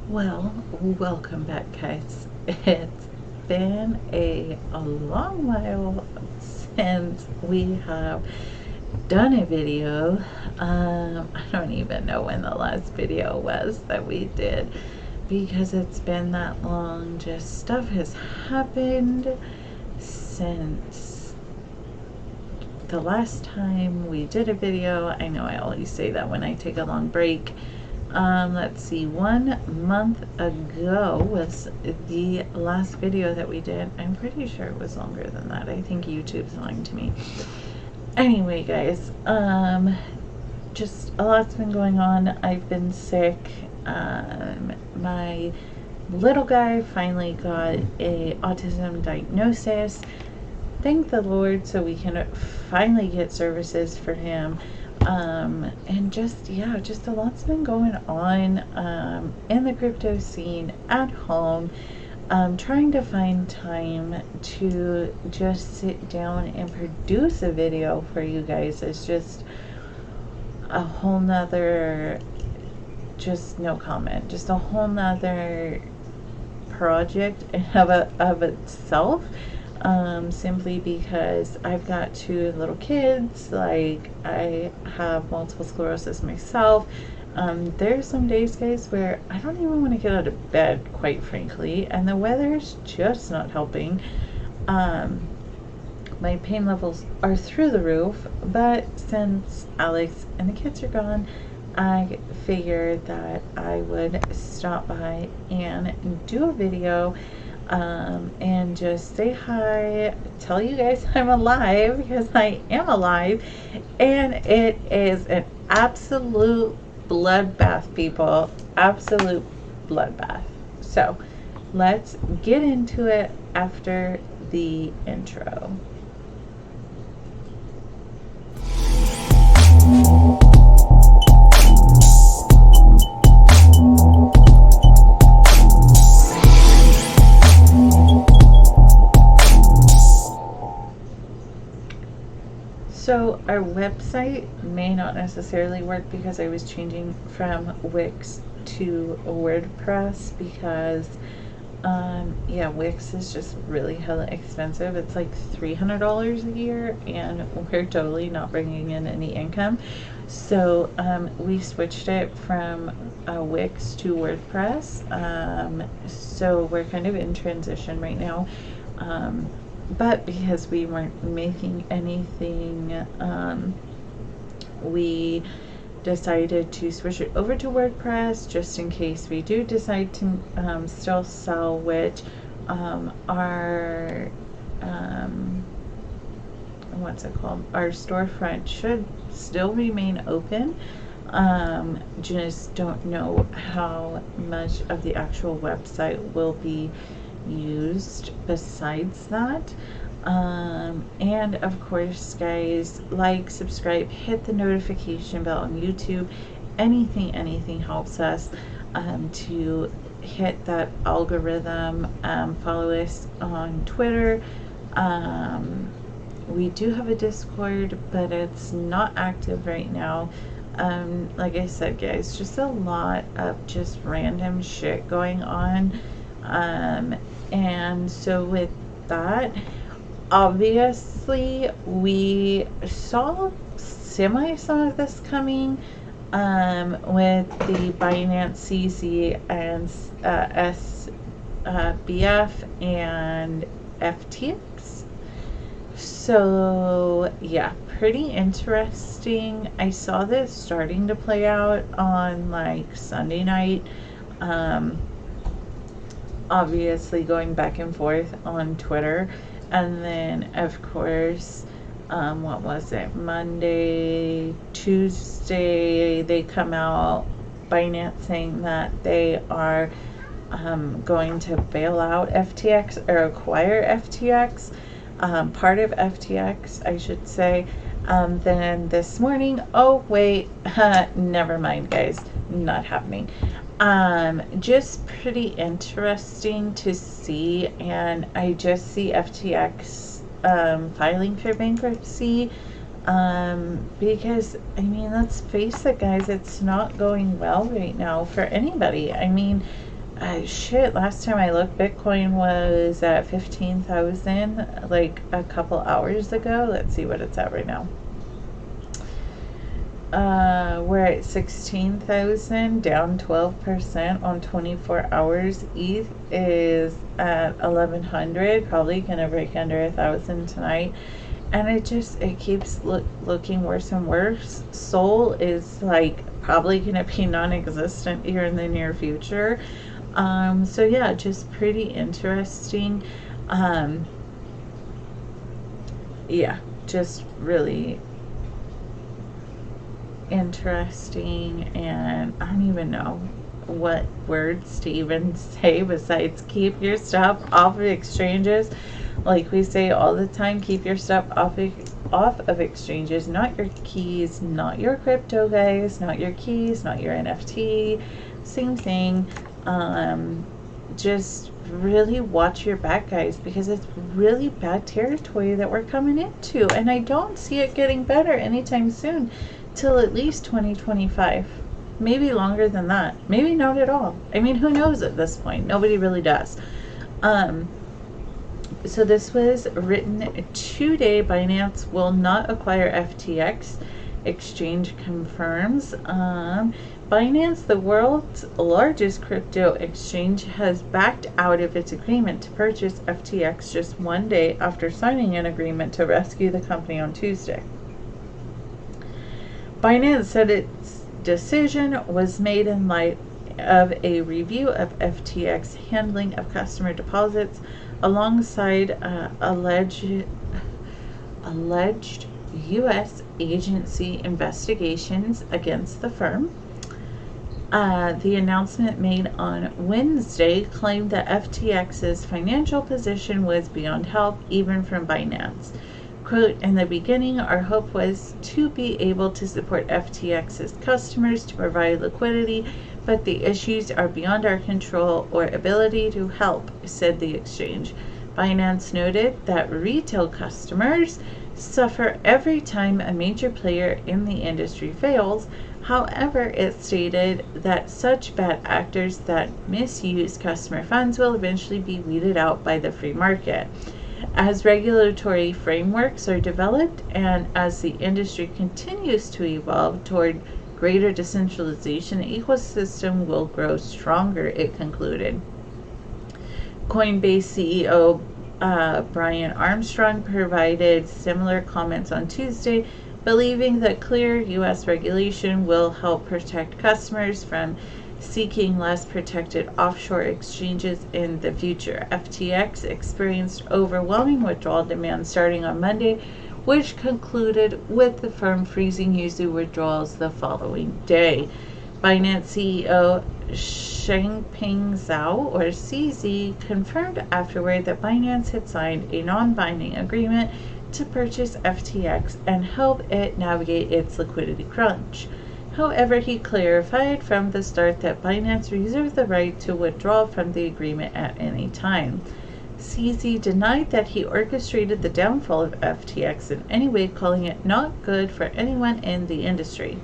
Well, welcome back, guys. It's been a long while since we have done a video. I don't even know when the last video was that we did because it's been that long. Just stuff has happened since the last time we did a video. I know I always say that when I take a long break. Let's see, 1 month ago was the last video that we did. I'm pretty sure it was longer than that. I think YouTube's lying to me. Anyway, guys, just a lot's been going on. I've been sick. My little guy finally got a autism diagnosis. Thank the Lord, so we can finally get services for him. And just a lot's been going on in the crypto scene at home. Trying to find time to just sit down and produce a video for you guys is just a whole nother, just no comment, just a whole nother project of itself. Simply because I've got 2 little kids. Like, I have multiple sclerosis myself. There's some days, guys, where I don't even want to get out of bed, quite frankly, and the weather's just not helping. My pain levels are through the roof, but since Alex and the kids are gone, I figured that I would stop by and do a video and just say hi, tell you guys I'm alive, because I am alive, and it is an absolute bloodbath, people. Absolute bloodbath. So let's get into it after the intro. So our website may not necessarily work because I was changing from Wix to WordPress because Wix is just really hella expensive. It's like $300 a year, and we're totally not bringing in any income. So we switched it from Wix to WordPress. So we're kind of in transition right now. But because we weren't making anything, we decided to switch it over to WordPress just in case we do decide to still sell, which our what's it called? Our storefront should still remain open. Just don't know how much of the actual website will be used besides that. And of course, guys, like, subscribe, hit the notification bell on YouTube. Anything helps us to hit that algorithm. Follow us on Twitter. We do have a Discord, but it's not active right now. Like I said, guys, just a lot of just random shit going on. And so with that, obviously we saw some of this coming with the Binance CZ and SBF and FTX. So yeah, pretty interesting. I saw this starting to play out on like Sunday night. Obviously going back and forth on Twitter, and then of course what was it, Monday, Tuesday, they come out, Binance, saying that they are going to bail out FTX or acquire FTX, part of FTX, I should say. Then this morning, oh wait, never mind, guys, not happening. Just pretty interesting to see, and I just see FTX filing for bankruptcy, because I mean, let's face it, guys, it's not going well right now for anybody. I mean, Shit, last time I looked, Bitcoin was at 15,000 like a couple hours ago. Let's see what it's at right now. We're at 16,000, down 12% on 24 hours. ETH is at 1,100, probably gonna break under 1,000 tonight. And it keeps looking worse and worse. Sol is like probably gonna be non-existent here in the near future. So yeah, just pretty interesting. Yeah, just really interesting, and I don't even know what words to even say besides keep your stuff off of exchanges. Like we say all the time, keep your stuff off of exchanges, not your keys, not your crypto, guys, not your keys, not your NFT, same thing. Just really watch your back, guys, because it's really bad territory that we're coming into, and I don't see it getting better anytime soon, till at least 2025, maybe longer than that, maybe not at all. I mean, who knows at this point? Nobody really does. So this was written today. Binance will not acquire FTX. Exchange confirms. Binance, the world's largest crypto exchange, has backed out of its agreement to purchase FTX just one day after signing an agreement to rescue the company on Tuesday. Binance said its decision was made in light of a review of FTX handling of customer deposits alongside alleged U.S. agency investigations against the firm. The announcement made on Wednesday claimed that FTX's financial position was beyond help, even from Binance. Quote, in the beginning, our hope was to be able to support FTX's customers to provide liquidity, but the issues are beyond our control or ability to help, said the exchange. Binance noted that retail customers suffer every time a major player in the industry fails. However, it stated that such bad actors that misuse customer funds will eventually be weeded out by the free market. As regulatory frameworks are developed and as the industry continues to evolve toward greater decentralization, the ecosystem will grow stronger, it concluded. Coinbase CEO Brian Armstrong provided similar comments on Tuesday, believing that clear U.S. regulation will help protect customers from seeking less protected offshore exchanges in the future. FTX experienced overwhelming withdrawal demand starting on Monday, which concluded with the firm freezing user withdrawals the following day. Binance CEO Changpeng Zhao, or CZ, confirmed afterward that Binance had signed a non-binding agreement to purchase FTX and help it navigate its liquidity crunch. However, he clarified from the start that Binance reserved the right to withdraw from the agreement at any time. CZ denied that he orchestrated the downfall of FTX in any way, calling it not good for anyone in the industry.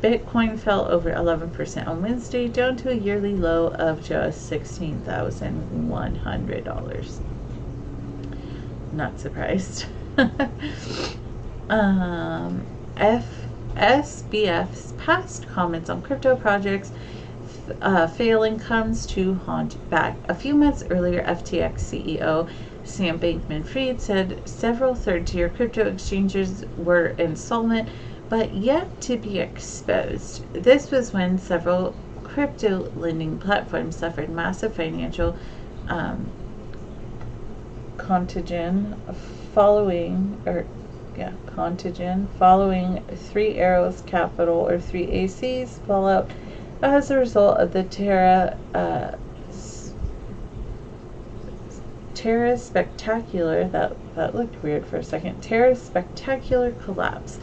Bitcoin fell over 11% on Wednesday, down to a yearly low of just $16,100. Not surprised. SBF's past comments on crypto projects failing comes to haunt back. A few months earlier, FTX CEO Sam Bankman-Fried said several third-tier crypto exchanges were insolvent but yet to be exposed. This was when several crypto lending platforms suffered massive financial contagion following Three Arrows Capital or 3AC's fallout as a result of the Terra Spectacular, that looked weird for a second, Terra Spectacular collapse.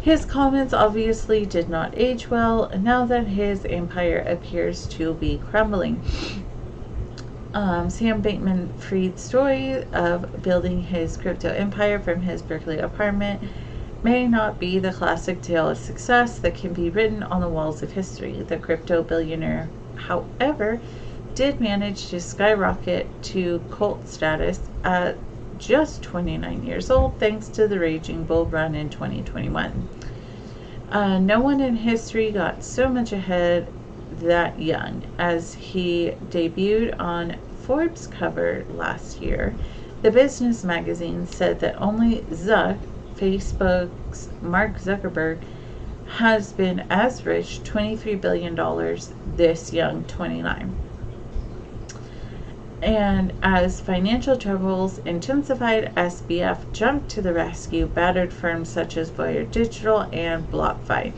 His comments obviously did not age well now that his empire appears to be crumbling. Sam Bankman-Fried's story of building his crypto empire from his Berkeley apartment may not be the classic tale of success that can be written on the walls of history. The crypto billionaire, however, did manage to skyrocket to cult status at just 29 years old, thanks to the raging bull run in 2021. No one in history got so much ahead that young, as he debuted on Forbes cover last year. The business magazine said that only Facebook's Mark Zuckerberg, has been as rich, $23 billion, this young, 29. And as financial troubles intensified, SBF jumped to the rescue, battered firms such as Voyager Digital and BlockFi.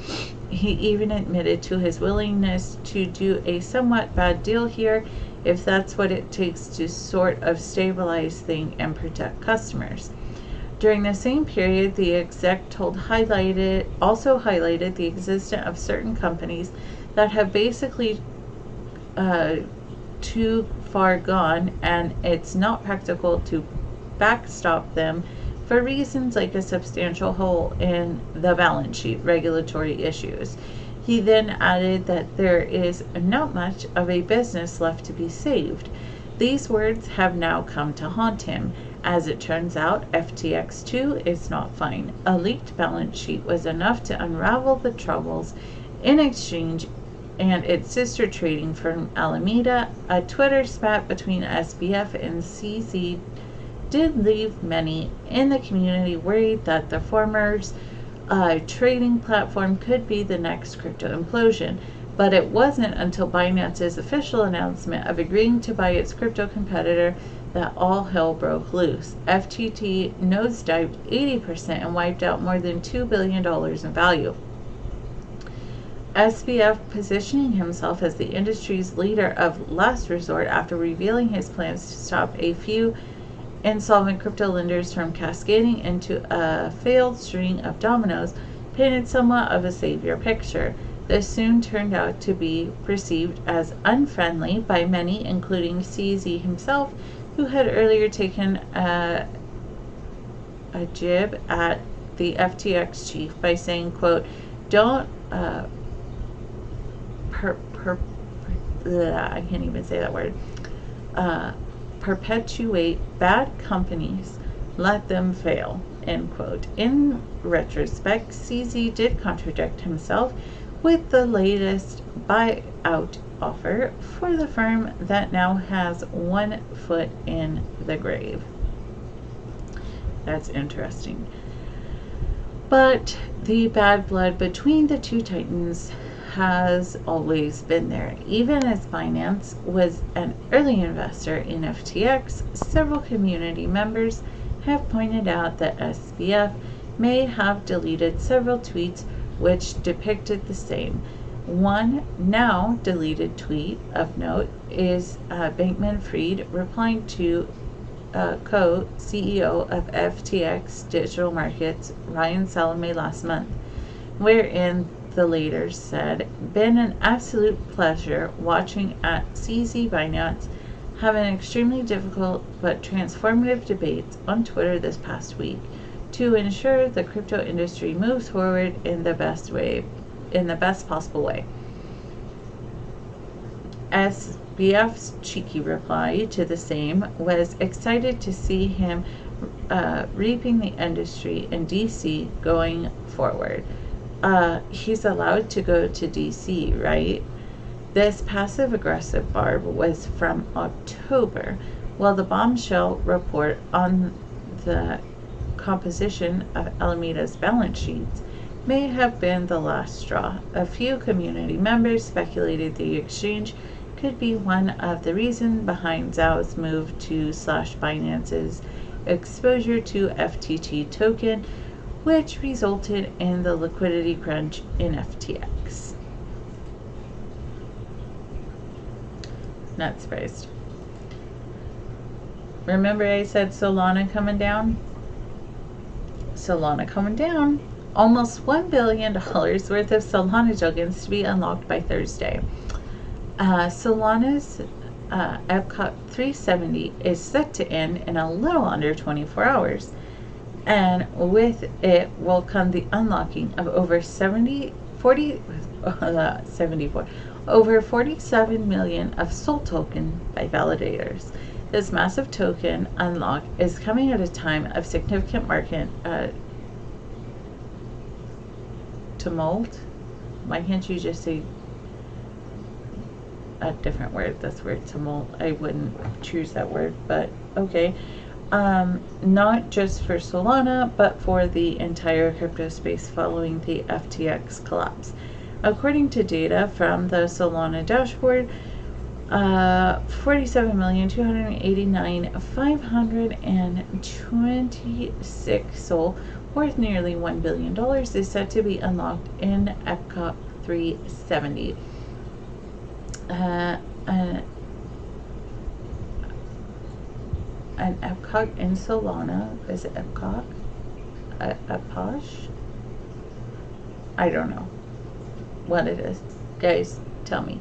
He even admitted to his willingness to do a somewhat bad deal here, if that's what it takes to sort of stabilize things and protect customers. During the same period, the exec also highlighted the existence of certain companies that have basically too far gone, and it's not practical to backstop them for reasons like a substantial hole in the balance sheet, regulatory issues. He then added that there is not much of a business left to be saved. These words have now come to haunt him. As it turns out, FTX too is not fine. A leaked balance sheet was enough to unravel the troubles in exchange and its sister trading firm Alameda. A Twitter spat between SBF and CZ did leave many in the community worried that the former's trading platform could be the next crypto implosion. But it wasn't until Binance's official announcement of agreeing to buy its crypto competitor that all hell broke loose. FTT nosedived 80% and wiped out more than $2 billion in value. SBF positioning himself as the industry's leader of last resort after revealing his plans to stop a few insolvent crypto lenders from cascading into a failed string of dominoes painted somewhat of a savior picture. This soon turned out to be perceived as unfriendly by many, including CZ himself, who had earlier taken a jib at the FTX chief by saying, quote, don't I can't even say that word, perpetuate bad companies, let them fail, end quote. In retrospect, CZ did contradict himself with the latest buyout offer for the firm that now has 1 foot in the grave. That's interesting. But the bad blood between the two titans has always been there. Even as Binance was an early investor in FTX, several community members have pointed out that SBF may have deleted several tweets which depicted the same. One now deleted tweet of note is Bankman-Fried replying to co-CEO of FTX Digital Markets, Ryan Salame, last month, wherein the latter said, "Been an absolute pleasure watching at CZ Binance have an extremely difficult but transformative debates on Twitter this past week to ensure the crypto industry moves forward in the best possible way." SBF's cheeky reply to the same was excited to see him reaping the industry in DC going forward. He's allowed to go to DC, right? This passive-aggressive barb was from October, while the bombshell report on the composition of Alameda's balance sheets may have been the last straw. A few community members speculated the exchange could be one of the reasons behind Zhao's move to slash Binance's exposure to FTT token, which resulted in the liquidity crunch in FTX. Not surprised. Remember I said Solana coming down? Solana coming down. Almost $1 billion worth of Solana tokens to be unlocked by Thursday. Solana's Epcot 370 is set to end in a little under 24 hours. And with it will come the unlocking of over over 47 million of Sol token by validators. This massive token unlock is coming at a time of significant market tumult. Why can't you just say a different word? This word tumult, I wouldn't choose that word, but okay. Not just for Solana, but for the entire crypto space following the FTX collapse. According to data from the Solana dashboard, 47,289,526 SOL, worth nearly $1 billion, is set to be unlocked in Epcot 370. An Epcot in Solana. Is it Epcot? Epoch? I don't know what it is. Guys, tell me.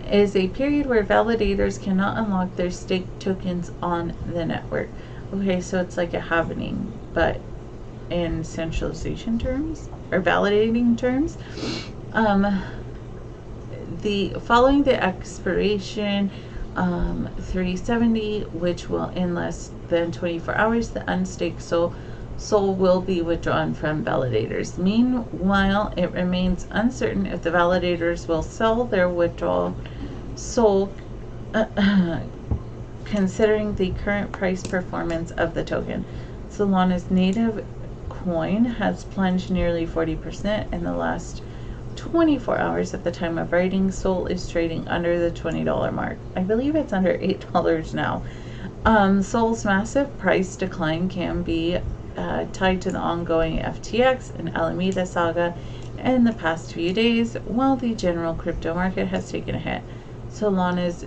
Is a period where validators cannot unlock their staked tokens on the network. Okay, so it's like a halvening, but in centralization terms or validating terms. Following the expiration 370, which will in less than 24 hours, the unstaked SOL will be withdrawn from validators. Meanwhile, it remains uncertain if the validators will sell their withdrawal SOL, considering the current price performance of the token. Solana's native coin has plunged nearly 40% in the last 24 hours. At the time of writing, SOL is trading under the $20 mark. I believe it's under $8 now. SOL's massive price decline can be tied to the ongoing FTX and Alameda saga in the past few days, while the general crypto market has taken a hit. Solana's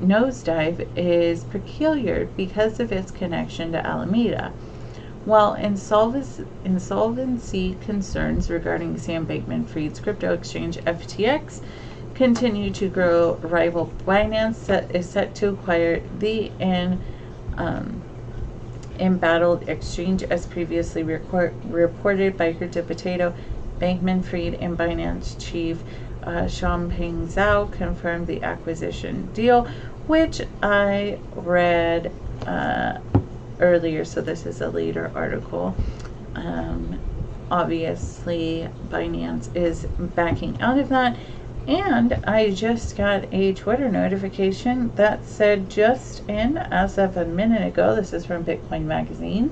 nosedive is peculiar because of its connection to Alameda. While insolvency concerns regarding Sam Bankman-Fried's crypto exchange FTX continue to grow, rival Binance is set to acquire the embattled exchange, as previously reported by Crypto Potato. Bankman-Fried and Binance chief Xiaopeng Zhao confirmed the acquisition deal, which I read earlier, so this is a later article. Obviously, Binance is backing out of that, and I just got a Twitter notification that said just in, as of a minute ago, this is from Bitcoin Magazine,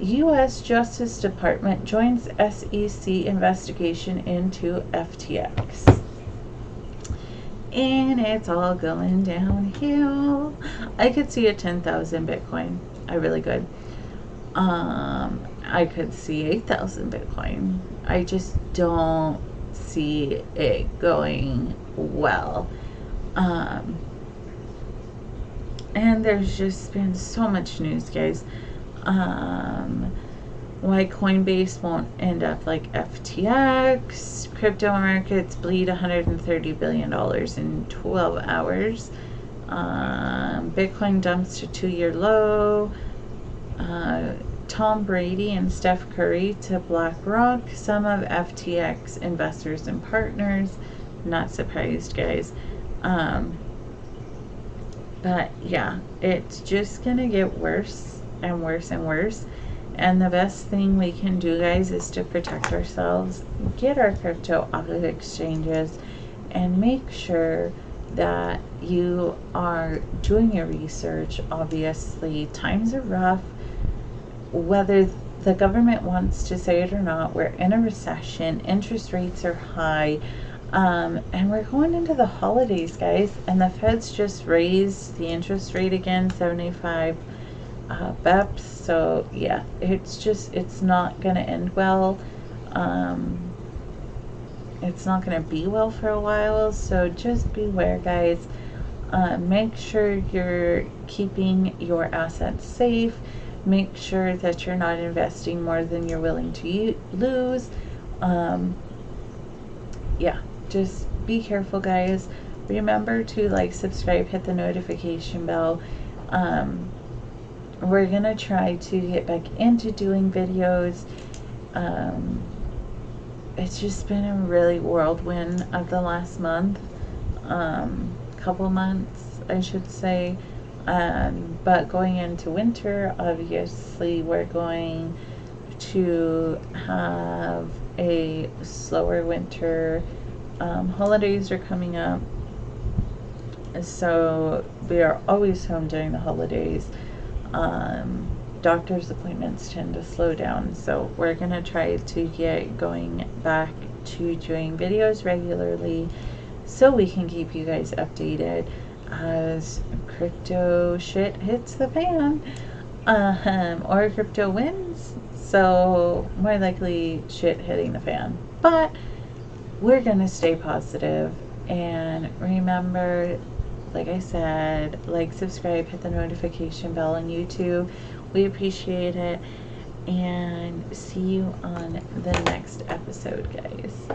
U.S. Justice Department joins SEC investigation into FTX. And it's all going downhill. I could see a 10,000 Bitcoin. I really could. I could see 8,000 Bitcoin. I just don't see it going well. And there's just been so much news, guys. Why Coinbase won't end up like FTX. Crypto markets bleed $130 billion in 12 hours. Bitcoin dumps to 2-year low. Tom Brady and Steph Curry to BlackRock. Some of FTX investors and partners. Not surprised, guys. But yeah, it's just gonna get worse and worse and worse. And the best thing we can do, guys, is to protect ourselves, get our crypto off of exchanges, and make sure that you are doing your research. Obviously, times are rough. Whether the government wants to say it or not, we're in a recession, interest rates are high, and we're going into the holidays, guys, and the Feds just raised the interest rate again, 75 BEPS. So yeah, it's not going to end well. It's not going to be well for a while, so just beware, guys. Make sure you're keeping your assets safe. Make sure that you're not investing more than you're willing to lose. Yeah, just be careful, guys. Remember to like, subscribe, hit the notification bell. We're gonna try to get back into doing videos. it's just been a really whirlwind of the last month, couple months, I should say. But going into winter, obviously, we're going to have a slower winter. Holidays are coming up, so we are always home during the holidays. Doctor's appointments tend to slow down, so we're gonna try to get going back to doing videos regularly so we can keep you guys updated as crypto shit hits the fan, or crypto wins. So more likely shit hitting the fan, but we're gonna stay positive. And remember, like I said, like, subscribe, hit the notification bell on YouTube. We appreciate it. And see you on the next episode, guys.